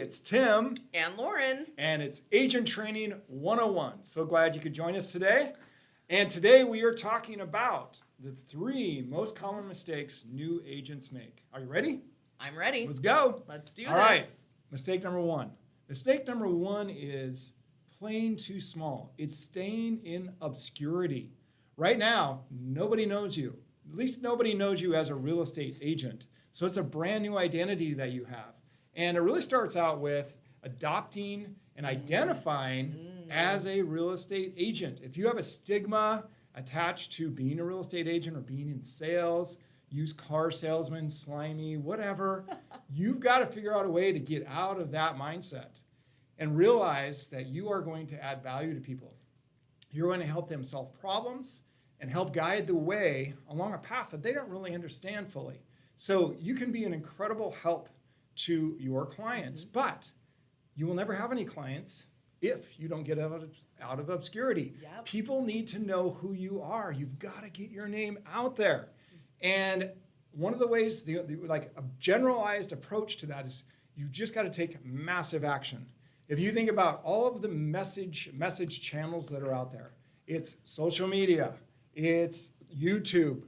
It's Tim. And Lauren. And it's Agent Training 101. So glad you could join us today. And today we are talking about the 3 most common mistakes new agents make. Are you ready? I'm ready. Let's go. Let's do All this. right. Mistake number 1. Mistake number 1 is playing too small. It's staying in obscurity. Right now, nobody knows you. At least nobody knows you as a real estate agent. So it's a brand new identity that you have. And it really starts out with adopting and identifying as a real estate agent. If you have a stigma attached to being a real estate agent or being in sales, used car salesman, slimy, whatever, you've got to figure out a way to get out of that mindset and realize that you are going to add value to people. You're going to help them solve problems and help guide the way along a path that they don't really understand fully. So you can be an incredible help to your clients, but you will never have any clients if you don't get out of obscurity. Yep. People need to know who you are. You've got to get your name out there. And one of the ways, like a generalized approach to that is you just got to take massive action. If you think about all of the message channels that are out there, it's social media, it's YouTube,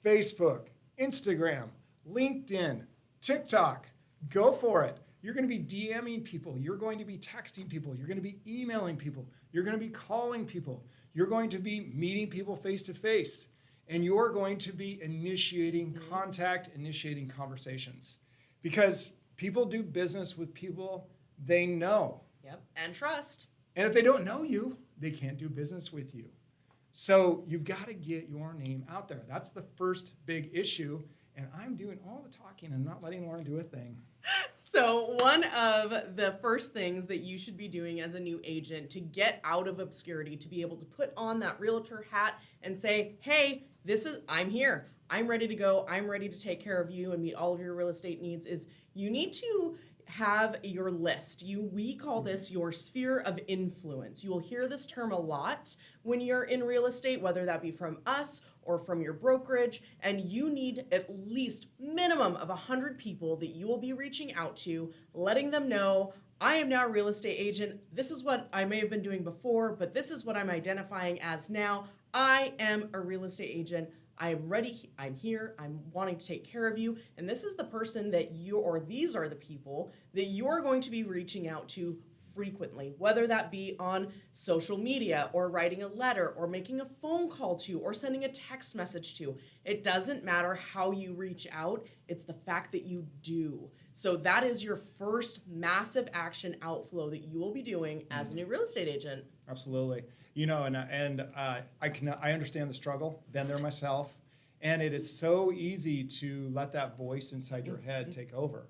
Facebook, Instagram, LinkedIn, TikTok. Go for it. You're going to be DMing people. You're going to be texting people. You're going to be emailing people. You're going to be calling people. You're going to be meeting people face to face. And you're going to be initiating contact, initiating conversations. Because people do business with people they know. Yep, and trust. And if they don't know you, they can't do business with you. So you've got to get your name out there. That's the first big issue. And I'm doing all the talking and not letting Lauren do a thing. So one of the first things that you should be doing as a new agent to get out of obscurity, to be able to put on that realtor hat and say, hey, I'm here. I'm ready to go. I'm ready to take care of you and meet all of your real estate needs, is you need to have your list. We call this your sphere of influence. You will hear this term a lot when you're in real estate, whether that be from us or from your brokerage, and you need at least minimum of 100 people that you will be reaching out to, letting them know, I am now a real estate agent. This is what I may have been doing before, but this is what I'm identifying as now. I am a real estate agent. I am ready, I'm here, I'm wanting to take care of you, and this is the person that these are the people that you're going to be reaching out to frequently, whether that be on social media or writing a letter or making a phone call to or sending a text message to. It doesn't matter how you reach out, it's the fact that you do. So that is your first massive action outflow that you will be doing as a new real estate agent. Absolutely. You know, I understand the struggle, been there myself, and it is so easy to let that voice inside your head take over,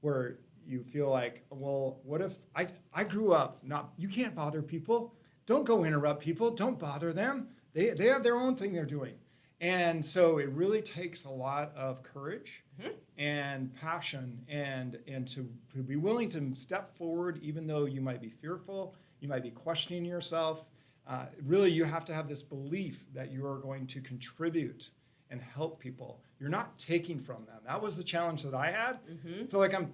where you feel like, well, what if I grew up you can't bother people. Don't go interrupt people. Don't bother them. They have their own thing they're doing. And so it really takes a lot of courage and passion and to be willing to step forward, even though you might be fearful, you might be questioning yourself. Really, you have to have this belief that you are going to contribute and help people. You're not taking from them. That was the challenge that I had. I feel like I'm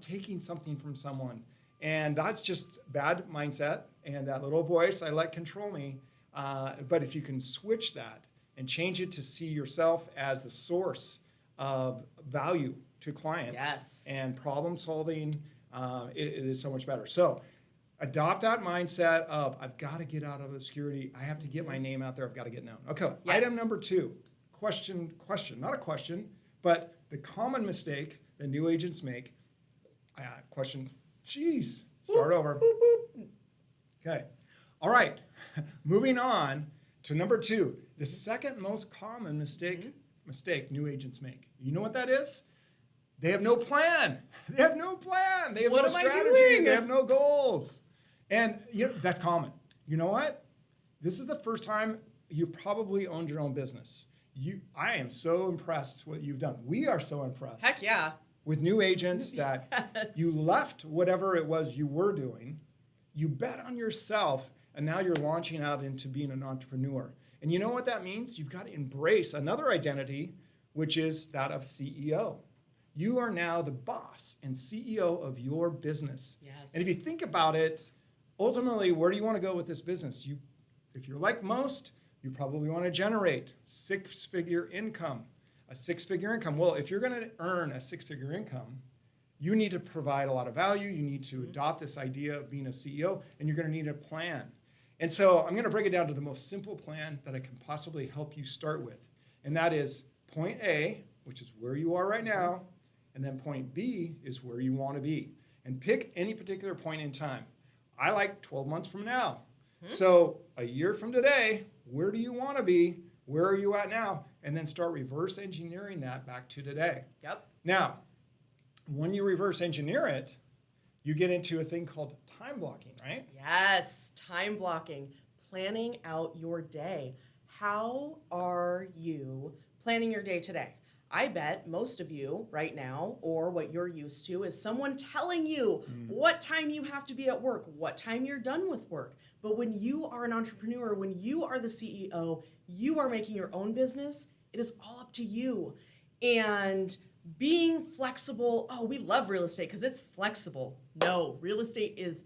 taking something from someone. And that's just bad mindset. And that little voice I let control me. But if you can switch that and change it to see yourself as the source of value to clients and problem solving, it is so much better. So adopt that mindset of, I've got to get out of obscurity. I have to get my name out there. I've got to get known. Okay, Item number 2, question, not a question, but the common mistake that new agents make. Start over. Okay, all right, moving on to number 2, the second most common mistake new agents make. You know what that is? They have no plan. They have no strategy. They have no goals. And that's common. You know what? This is the first time you probably owned your own business. I am so impressed what you've done. We are so impressed. Heck yeah. With new agents that you left whatever it was you were doing, you bet on yourself, and now you're launching out into being an entrepreneur. And you know what that means? You've got to embrace another identity, which is that of CEO. You are now the boss and CEO of your business. Yes. And if you think about it, ultimately, where do you want to go with this business? If you're like most, you probably want to generate six-figure income, a six-figure income. Well, if you're going to earn a six-figure income, you need to provide a lot of value. You need to adopt this idea of being a CEO, and you're going to need a plan. And so I'm going to break it down to the most simple plan that I can possibly help you start with. And that is point A, which is where you are right now, and then point B is where you want to be. And pick any particular point in time. I like 12 months from now. So a year from today, where do you want to be? Where are you at now? And then start reverse engineering that back to today. Yep. Now, when you reverse engineer it, you get into a thing called time blocking, right? Yes, time blocking, planning out your day. How are you planning your day today? I bet most of you right now, or what you're used to, is someone telling you what time you have to be at work, what time you're done with work. But when you are an entrepreneur, when you are the CEO, you are making your own business, it is all up to you. And being flexible, oh, we love real estate because it's flexible. No, real estate is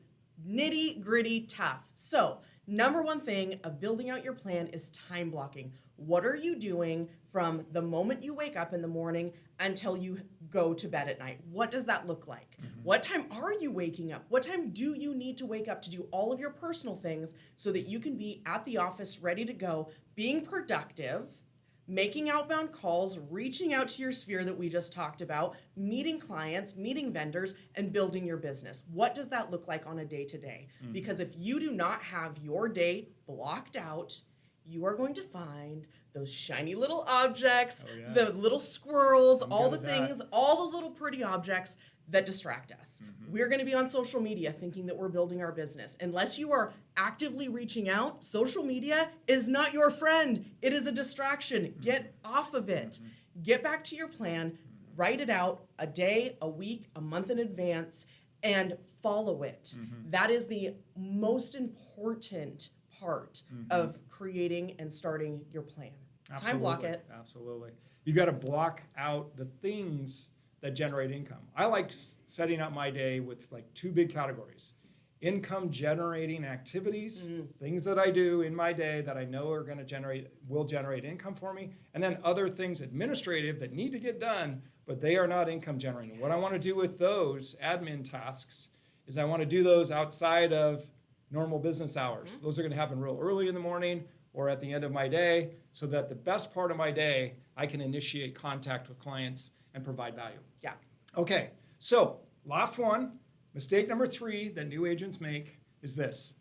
nitty gritty tough. So, number one thing of building out your plan is time blocking. What are you doing from the moment you wake up in the morning until you go to bed at night? What does that look like? What time are you waking up? What time do you need to wake up to do all of your personal things so that you can be at the office ready to go, being productive, making outbound calls, reaching out to your sphere that we just talked about, meeting clients, meeting vendors, and building your business? What does that look like on a day-to-day? Because if you do not have your day blocked out, you are going to find those shiny little objects, the little squirrels, all the things, all the little pretty objects that distract us. We're going to be on social media thinking that we're building our business. Unless you are actively reaching out, social media is not your friend. It is a distraction. Get off of it. Get back to your plan, write it out a day, a week, a month in advance, and follow it. That is the most important part of creating and starting your plan. Absolutely. Time block it. Absolutely. You got to block out the things that generate income. I like setting up my day with like two big categories. Income generating activities, things that I do in my day that I know are going to will generate income for me. And then other things administrative that need to get done, but they are not income generating. What I want to do with those admin tasks is I want to do those outside of normal business hours. Those are going to happen real early in the morning or at the end of my day, so that the best part of my day, I can initiate contact with clients and provide value. Yeah. Okay, so last one, mistake number 3 that new agents make is this.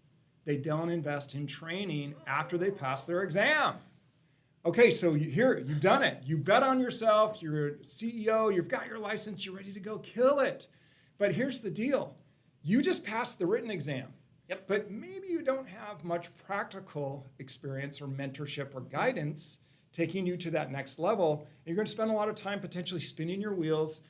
They don't invest in training after they pass their exam. Okay, so you've done it. You bet on yourself, you're a CEO, you've got your license, you're ready to go kill it. But here's the deal. You just passed the written exam. Yep. But maybe you don't have much practical experience or mentorship or guidance taking you to that next level. You're going to spend a lot of time potentially spinning your wheels,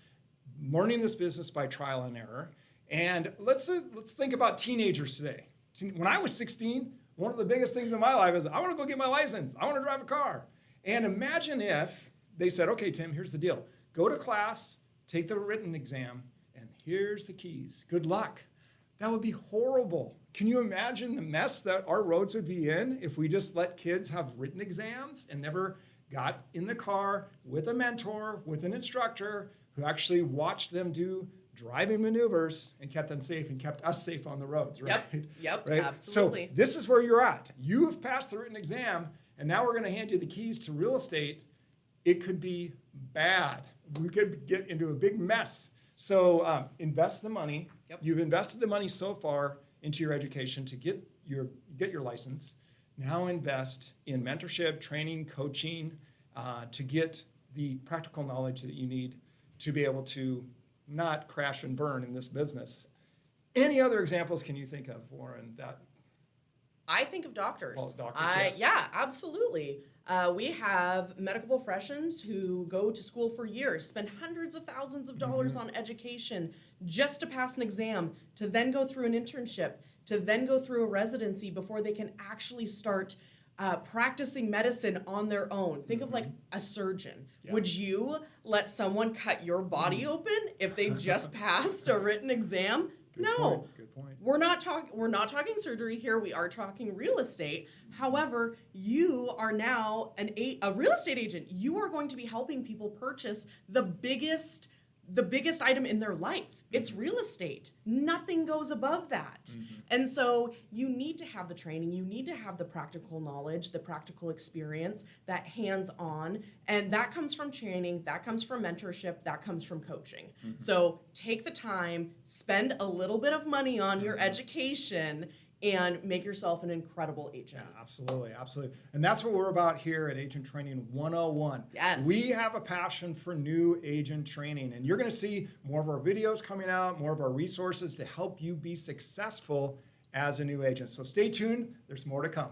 learning this business by trial and error. And let's think about teenagers today. When I was 16, one of the biggest things in my life is I want to go get my license. I want to drive a car. And imagine if they said, okay, Tim, here's the deal. Go to class, take the written exam, and here's the keys. Good luck. That would be horrible. Can you imagine the mess that our roads would be in if we just let kids have written exams and never got in the car with a mentor, with an instructor who actually watched them do driving maneuvers and kept them safe and kept us safe on the roads, right? Yep, right? absolutely. So this is where you're at. You have passed the written exam, and now we're going to hand you the keys to real estate. It could be bad. We could get into a big mess. So invest the money. Yep. You've invested the money so far into your education to get your license. Now invest in mentorship, training, coaching, to get the practical knowledge that you need to be able to not crash and burn in this business. Any other examples can you think of, Warren? That I think of doctors. Well, doctors, yes. Yeah, absolutely. We have medical professions who go to school for years, spend hundreds of thousands of dollars on education just to pass an exam, to then go through an internship, to then go through a residency before they can actually start practicing medicine on their own. Think of like a surgeon. Yeah. Would you let someone cut your body open if they just passed a written exam? Good No. point. Good point. We're not talking surgery here. We are talking real estate. However, you are now a real estate agent. You are going to be helping people purchase the biggest item in their life. It's real estate. Nothing goes above that. And so you need to have the training, you need to have the practical knowledge, the practical experience, that hands-on, and that comes from training, that comes from mentorship, that comes from coaching. So take the time, spend a little bit of money on your education, and make yourself an incredible agent. Yeah, absolutely, absolutely. And that's what we're about here at Agent Training 101. Yes. We have a passion for new agent training, and you're going to see more of our videos coming out, more of our resources to help you be successful as a new agent. So stay tuned, there's more to come.